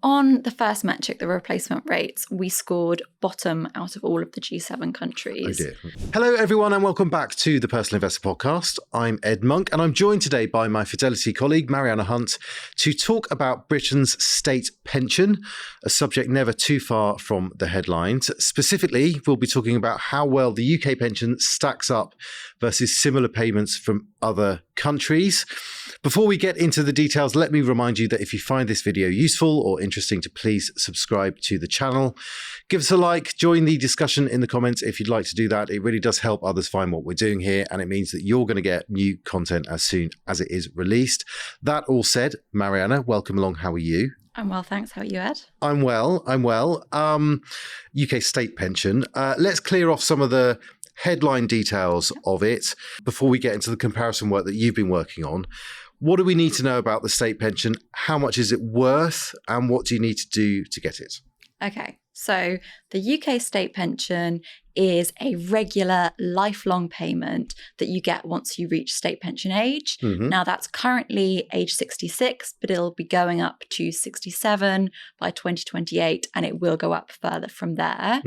On the first metric, the replacement rates, we scored bottom out of all of the G7 countries. Oh dear. Hello, everyone, and welcome back to the Personal Investor Podcast. I'm Ed Monk, and I'm joined today by my Fidelity colleague, Marianna Hunt, to talk about Britain's state pension, a subject never too far from the headlines. Specifically, we'll be talking about how well the UK pension stacks up versus similar payments from other countries. Before we get into the details, let me remind you that if you find this video useful or interesting, to please subscribe to the channel. Give us a like, join the discussion in the comments if you'd like to do that. It really does help others find what we're doing here, and it means that you're going to get new content as soon as it is released. That all said, Marianna, welcome along. How are you? I'm well, thanks. How are you, Ed? I'm well. UK state pension. Let's clear off some of the headline details of it before we get into the comparison work that you've been working on. What do we need to know about the state pension? How much is it worth? And what do you need to do to get it? Okay, so the UK state pension is a regular lifelong payment that you get once you reach state pension age. Now that's currently age 66, but it'll be going up to 67 by 2028, and it will go up further from there.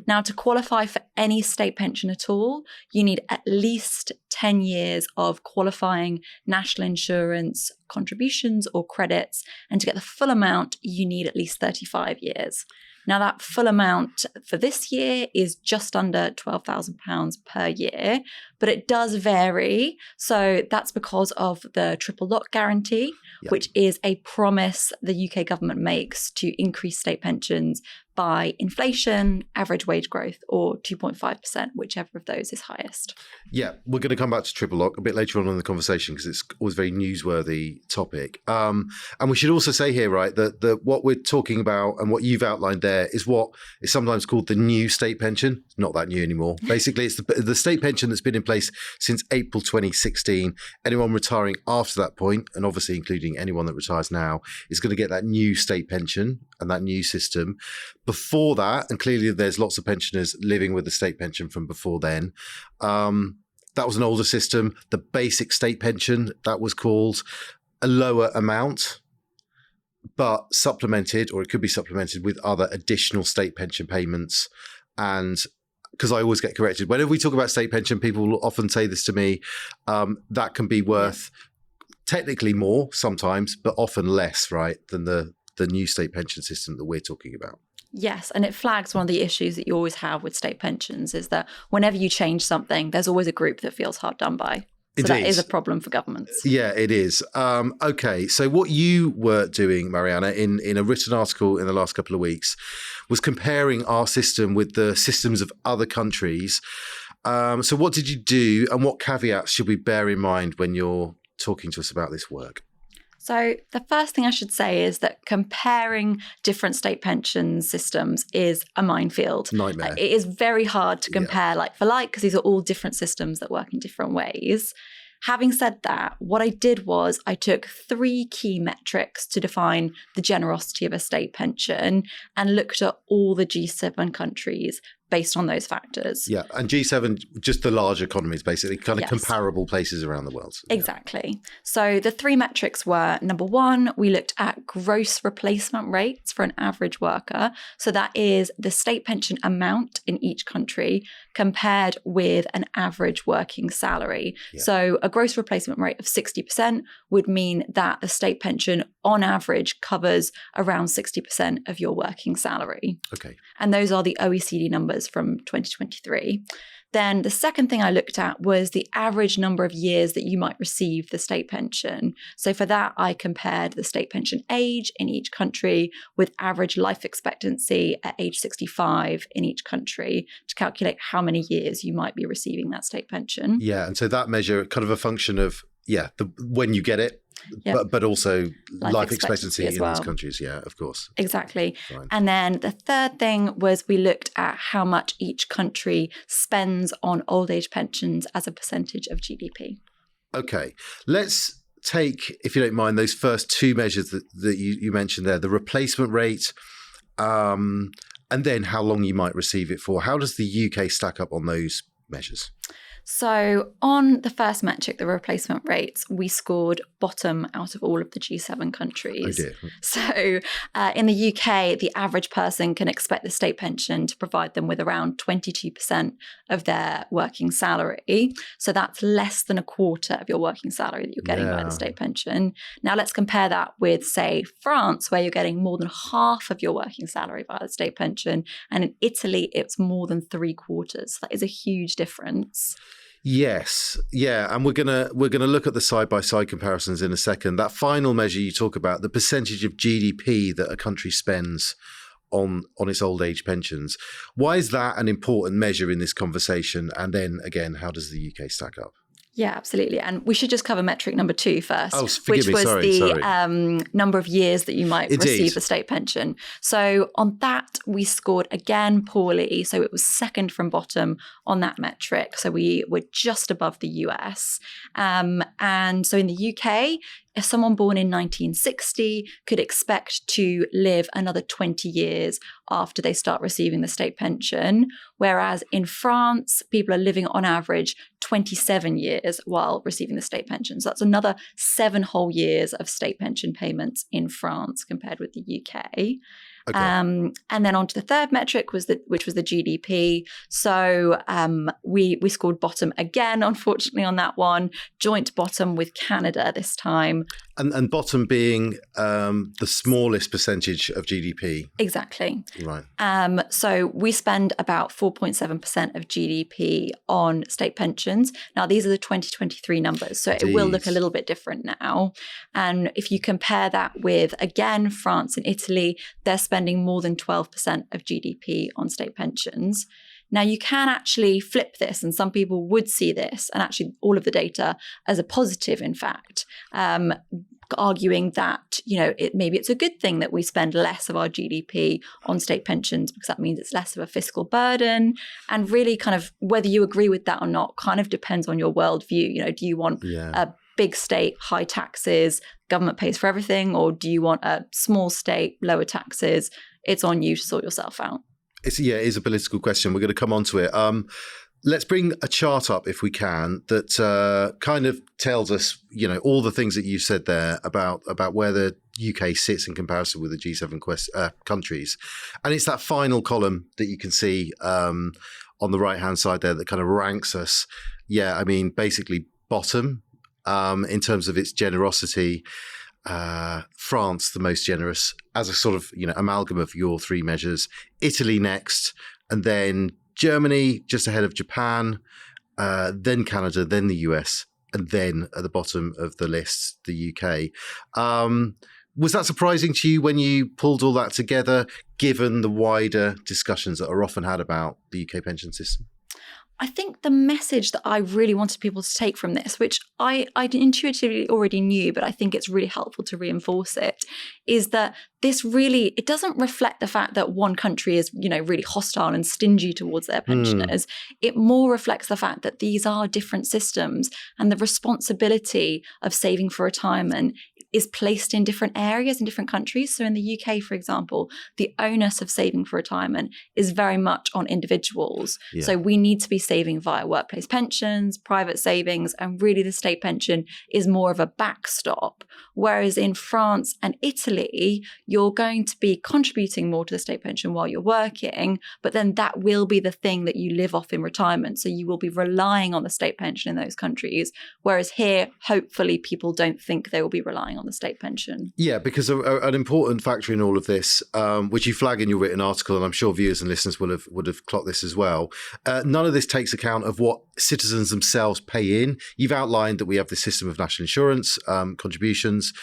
Now, to qualify for any state pension at all, you need at least 10 years of qualifying national insurance contributions or credits, and to get the full amount, you need at least 35 years. Now, that full amount for this year is just under £12,000 per year, but it does vary. So that's because of the triple lock guarantee, which is a promise the UK government makes to increase state pensions by inflation, average wage growth, or 2.5%, whichever of those is highest. Yeah, we're going to come back to triple lock a bit later on in the conversation because it's always a very newsworthy topic. And we should also say here, right, that what we're talking about and what you've outlined there is what is sometimes called the new state pension. It's not that new anymore. Basically, it's the state pension that's been in place since April 2016. Anyone retiring after that point, and obviously including anyone that retires now, is going to get that new state pension and that new system. Before that, and clearly there's lots of pensioners living with the state pension from before then, that was an older system. The basic state pension, that was called, a lower amount, but supplemented, or it could be supplemented with other additional state pension payments. And because I always get corrected, whenever we talk about state pension, people will often say this to me, that can be worth technically more sometimes, but often less, right, than the new state pension system that we're talking about. Yes, and it flags one of the issues that you always have with state pensions is that whenever you change something, there's always a group that feels hard done by. So that is a problem for governments. Yeah, it is. Okay, so what you were doing, Marianna, in a written article in the last couple of weeks was comparing our system with the systems of other countries. So what did you do, and what caveats should we bear in mind when you're talking to us about this work? So the first thing I should say is that comparing different state pension systems is a minefield. Nightmare. It is very hard to compare like for like because these are all different systems that work in different ways. Having said that, what I did was I took 3 key metrics to define the generosity of a state pension and looked at all the G7 countries based on those factors. Yeah, and G7, just the large economies, basically, kind of comparable places around the world. Exactly. So the 3 metrics were, number 1, we looked at gross replacement rates for an average worker. So that is the state pension amount in each country compared with an average working salary. Yeah. So a gross replacement rate of 60% would mean that the state pension on average covers around 60% of your working salary. Okay. And those are the OECD numbers from 2023. Then the second thing I looked at was the average number of years that you might receive the state pension. So for that, I compared the state pension age in each country with average life expectancy at age 65 in each country to calculate how many years you might be receiving that state pension. Yeah, and so that measure kind of a function of, when you get it, but also life expectancy in those countries. Yeah, of course. Exactly. Fine. And then the third thing was we looked at how much each country spends on old age pensions as a percentage of GDP. Okay. Let's take, if you don't mind, those first 2 measures that you mentioned there, the replacement rate and then how long you might receive it for. How does the UK stack up on those measures? So on the first metric, the replacement rates, we scored bottom out of all of the G7 countries. Oh dear. So in the UK, the average person can expect the state pension to provide them with around 22% of their working salary. So that's less than a quarter of your working salary that you're getting by the state pension. Now let's compare that with, say, France, where you're getting more than half of your working salary via the state pension. And in Italy, it's more than 3/4. That is a huge difference. Yes, yeah, and we're gonna look at the side-by-side comparisons in a second. That final measure you talk about, the percentage of GDP that a country spends on its old age pensions. Why is that an important measure in this conversation? And then again, how does the UK stack up? Yeah, absolutely. And we should just cover metric number 2 first, which was the number of years that you might receive the state pension. So on that, we scored again poorly. So it was second from bottom on that metric. So we were just above the US. And so in the UK, if someone born in 1960 could expect to live another 20 years after they start receiving the state pension, whereas in France, people are living on average 27 years while receiving the state pension. So that's another 7 whole years of state pension payments in France compared with the UK. Okay. And then on to the third metric, which was the GDP. So we scored bottom again, unfortunately, on that one. Joint bottom with Canada this time. And bottom being the smallest percentage of GDP. Exactly. Right. So we spend about 4.7% of GDP on state pensions. Now, these are the 2023 numbers, so it will look a little bit different now. And if you compare that with, again, France and Italy, they're spending more than 12% of GDP on state pensions. Now, you can actually flip this, and some people would see this, and actually all of the data as a positive, in fact, arguing that, maybe it's a good thing that we spend less of our GDP on state pensions because that means it's less of a fiscal burden. And really kind of whether you agree with that or not kind of depends on your worldview. Do you want a big state, high taxes, government pays for everything, or do you want a small state, lower taxes? It's on you to sort yourself out. It is a political question. We're going to come on to it. Let's bring a chart up if we can that kind of tells us, all the things that you said there about where the UK sits in comparison with the G7 countries. And it's that final column that you can see on the right-hand side there that kind of ranks us. Yeah, I mean, basically bottom in terms of its generosity. France, the most generous, as a sort of, amalgam of your 3 measures. Italy next, and then Germany just ahead of Japan, then Canada, then the US, and then at the bottom of the list, the UK. Was that surprising to you when you pulled all that together, given the wider discussions that are often had about the UK pension system? I think the message that I really wanted people to take from this, which I intuitively already knew, but I think it's really helpful to reinforce it, is that it doesn't reflect the fact that one country is, really hostile and stingy towards their pensioners. It more reflects the fact that these are different systems and the responsibility of saving for retirement is placed in different areas in different countries. So in the UK, for example, the onus of saving for retirement is very much on individuals. Yeah. So we need to be saving via workplace pensions, private savings, and really the state pension is more of a backstop. Whereas in France and Italy, you're going to be contributing more to the state pension while you're working, but then that will be the thing that you live off in retirement. So you will be relying on the state pension in those countries. Whereas here, hopefully people don't think they will be relying on the state pension. Yeah, because an important factor in all of this, which you flag in your written article, and I'm sure viewers and listeners would have clocked this as well, none of this takes account of what citizens themselves pay in. You've outlined that we have this system of national insurance contributions,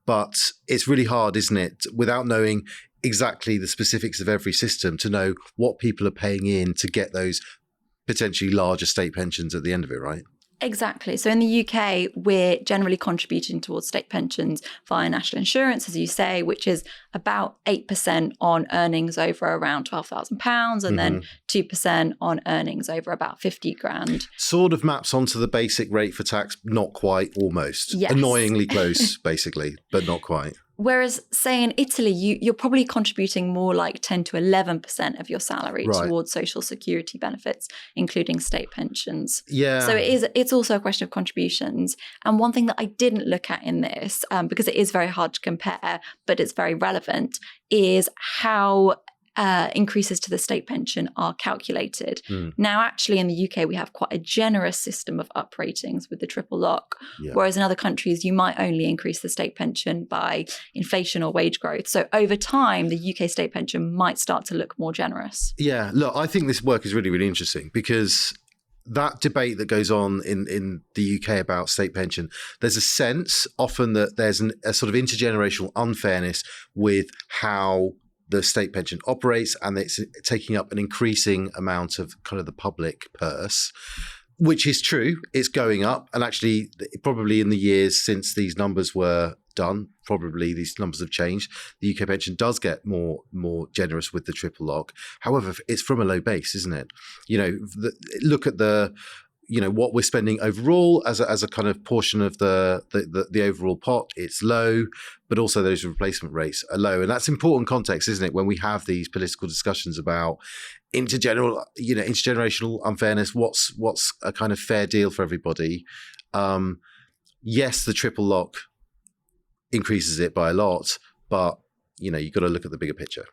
but it's really hard, isn't it, without knowing exactly the specifics of every system, to know what people are paying in to get those potentially larger state pensions at the end of it, right? Exactly. So in the UK, we're generally contributing towards state pensions via national insurance, as you say, which is about 8% on earnings over around £12,000 and then 2% on earnings over about 50 grand. Sort of maps onto the basic rate for tax, not quite, almost. Yes. Annoyingly close, basically, but not quite. Whereas, say in Italy, you're probably contributing more like 10 to 11% of your salary towards social security benefits, including state pensions. Yeah. So it's also a question of contributions. And one thing that I didn't look at in this, because it is very hard to compare, but it's very relevant, is how increases to the state pension are calculated. Now, actually, in the UK, we have quite a generous system of upratings with the triple lock, whereas in other countries, you might only increase the state pension by inflation or wage growth. So over time, the UK state pension might start to look more generous. Yeah, look, I think this work is really, really interesting because that debate that goes on in the UK about state pension, there's a sense often that there's a sort of intergenerational unfairness with how the state pension operates, and it's taking up an increasing amount of kind of the public purse, which is true. It's going up. And actually, probably in the years since these numbers were done, probably these numbers have changed. The UK pension does get more generous with the triple lock. However, it's from a low base, isn't it? Look at what we're spending overall as a kind of portion of the overall pot. It's low, but also those replacement rates are low. And that's important context, isn't it? When we have these political discussions about intergenerational unfairness, what's a kind of fair deal for everybody? Yes, the triple lock increases it by a lot, but you've got to look at the bigger picture.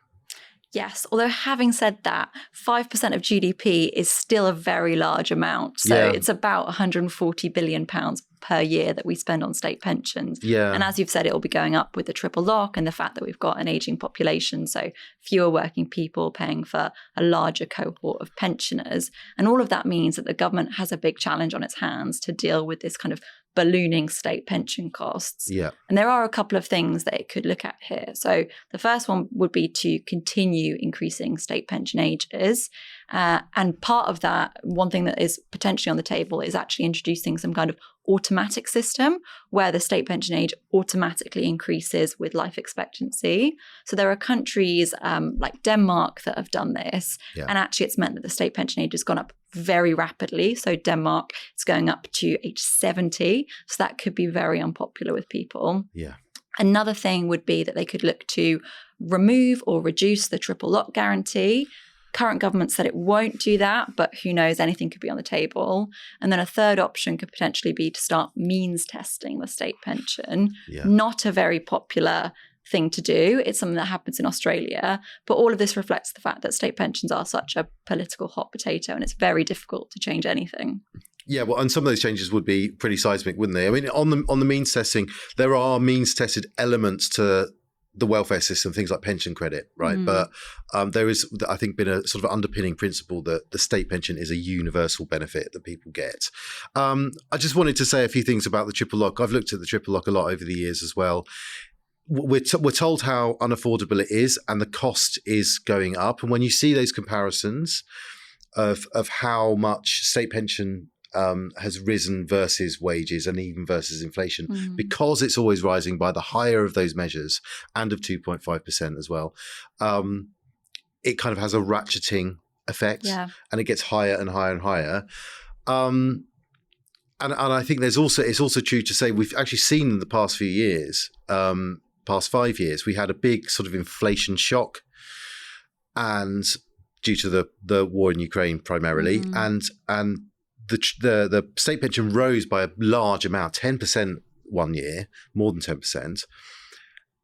Yes, although having said that, 5% of GDP is still a very large amount. So it's about £140 billion per year that we spend on state pensions. Yeah. And as you've said, it will be going up with the triple lock and the fact that we've got an aging population, so fewer working people paying for a larger cohort of pensioners. And all of that means that the government has a big challenge on its hands to deal with this kind of ballooning state pension costs. Yeah. And there are a couple of things that it could look at here. So the first one would be to continue increasing state pension ages. And part of that, one thing that is potentially on the table is actually introducing some kind of automatic system where the state pension age automatically increases with life expectancy. So there are countries like Denmark that have done this. Yeah. And actually it's meant that the state pension age has gone up very rapidly. So Denmark is going up to age 70. So that could be very unpopular with people. Yeah. Another thing would be that they could look to remove or reduce the triple lock guarantee. Current government said it won't do that, but who knows, anything could be on the table. And then a third option could potentially be to start means testing the state pension. Yeah. Not a very popular thing to do. It's something that happens in Australia, but all of this reflects the fact that state pensions are such a political hot potato and it's very difficult to change anything. Yeah, well, and some of those changes would be pretty seismic, wouldn't they? I mean, on the means testing, there are means tested elements to the welfare system, things like pension credit, right? But there is, I think, been a sort of underpinning principle that the state pension is a universal benefit that people get. I just wanted to say a few things about the triple lock. I've looked at the triple lock a lot over the years as well. We're told how unaffordable it is and the cost is going up. And when you see those comparisons of how much state pension has risen versus wages and even versus inflation, because it's always rising by the higher of those measures and of 2.5% as well, it kind of has a ratcheting effect, and it gets higher and higher and higher. And I think it's also true to say we've actually seen in the past few years, past 5 years, we had a big sort of inflation shock, and due to the war in Ukraine primarily, and the state pension rose by a large amount, 10% one year, more than 10%.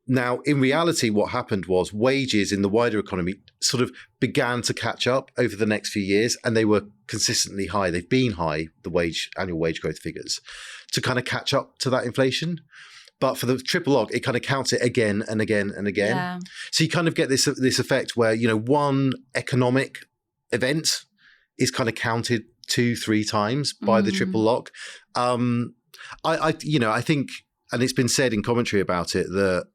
Now, in reality, what happened was wages in the wider economy sort of began to catch up over the next few years, and they were consistently high. They've been high, the annual wage growth figures, to kind of catch up to that inflation. But for the triple lock, it kind of counts it again and again and again. Yeah. So you kind of get this effect where, one economic event is kind of counted 2-3 times by the triple lock. I think, and it's been said in commentary about it, that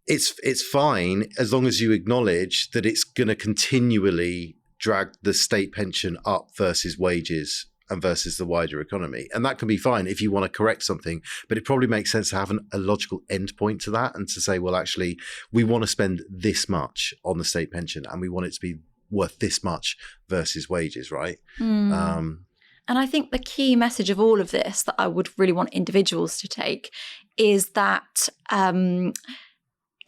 it's fine as long as you acknowledge that it's going to continually drag the state pension up versus wages and versus the wider economy. And that can be fine if you want to correct something, but it probably makes sense to have a logical endpoint to that and to say, well, actually, we want to spend this much on the state pension and we want it to be worth this much versus wages, right? And And I think the key message of all of this that I would really want individuals to take is that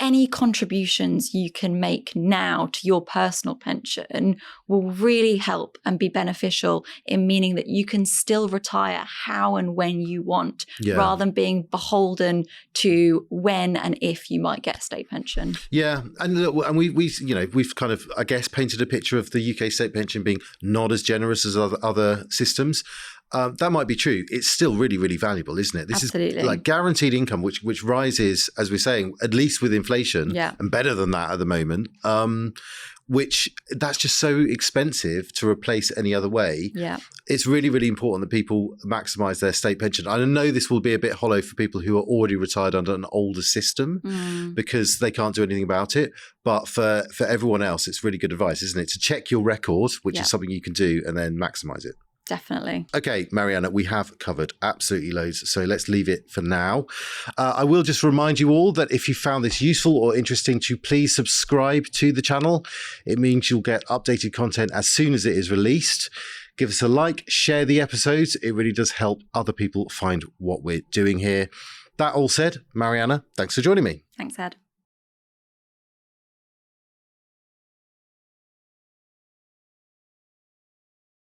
any contributions you can make now to your personal pension will really help and be beneficial in meaning that you can still retire how and when you want, rather than being beholden to when and if you might get a state pension. Yeah, and look, and we've kind of, I guess, painted a picture of the UK state pension being not as generous as other systems. That might be true. It's still really, really valuable, isn't it? This Absolutely. is like guaranteed income, which rises, as we're saying, at least with inflation, and better than that at the moment. Which that's just so expensive to replace any other way. Yeah, it's really, really important that people maximise their state pension. I know this will be a bit hollow for people who are already retired under an older system because they can't do anything about it. But for everyone else, it's really good advice, isn't it? To check your record, which is something you can do, and then maximise it. Definitely. Okay, Marianna, we have covered absolutely loads, so let's leave it for now. I will just remind you all that if you found this useful or interesting, to please subscribe to the channel. It means you'll get updated content as soon as it is released. Give us a like, share the episodes. It really does help other people find what we're doing here. That all said, Marianna, thanks for joining me. Thanks, Ed.